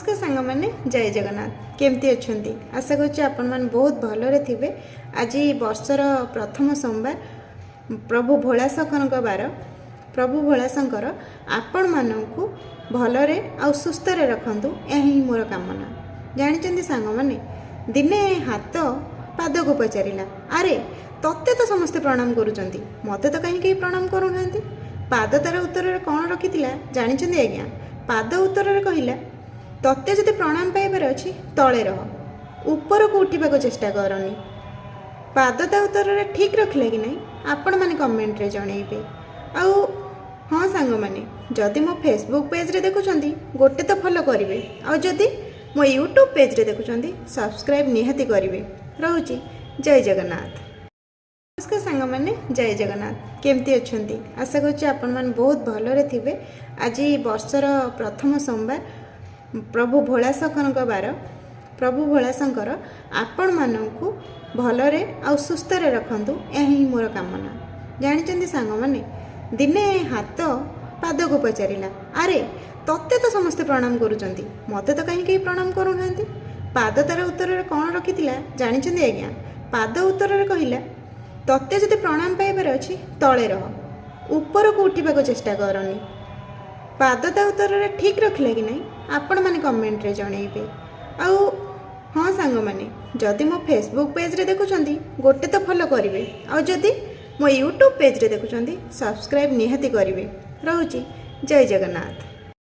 नमस्कार सांग मैंने जय जगन्नाथ केमती अच्छा आशा करुच्ची आपण मैंने बहुत भलरे थे। आज वर्षर प्रथम सोमवार प्रभु भोलाशंकर बार प्रभु भोलाशंकर आपण मानू भलरे आ सुस्थ रखतु यही मोर कामना। जानी सांग मैंने दिने हाथ पाद को पचारा अरे तत्ते तो समस्ते प्रणाम करुँच मत तो कहीं प्रणाम करूना। पाद तार उत्तर कौन रखी जानी आज्ञा पाद उत्तर कहला तत्ते जदि प्रणाम पाइबार अच्छी तले रह ऊपर को उठा चेष्टा करनी। पाद ता उत्तर ठीक रखले कि नहीं आपण मैंने कमेंट रे जनइबे। आउ हाँ सांग मैंने जदि मो फेसबुक पेज रे देखुछंती गोटे तो फॉलो करेंगे और जदि मो यूट्यूब पेज रे देखुछंती सब्सक्राइब निहाती करेंगे। रोची जय जगन्नाथ। नमस्कार सांग मैंने जय जगन्नाथ केमती अच्छा आशा करुच्ची आपण मैंने बहुत भलरे थे। आज वर्षर प्रथम सोमवार प्रभु भोलाशंकर बार प्रभु भोलाशंकर आपण मानू भलरे आ सुस्थ रखतु यही मोर कामना। जानी सांग मैंने दिने हाथ पाद को पचारा अरे तत्ते तो समस्ते प्रणाम करुँच मत तो कहीं प्रणाम करूना। पाद तार उत्तर कौन रखी जानी आज्ञा पाद उत्तर कहला तत्ते जदि प्रणाम पाइबार अच्छी तले रह ऊपर को उठा चेष्टा करनी। पाद ता उत्तर ठीक रखले कि नहीं आपण मैंने कमेंट रे जनइबे। आउ हाँ सांग मैंने जदि मो फेसबुक पेज रे देखुछंती गोटे तो फॉलो करेंगे और जदि मो यूट्यूब पेज रे देखुछंती सब्सक्राइब निहाती करेंगे। रोची जय जगन्नाथ।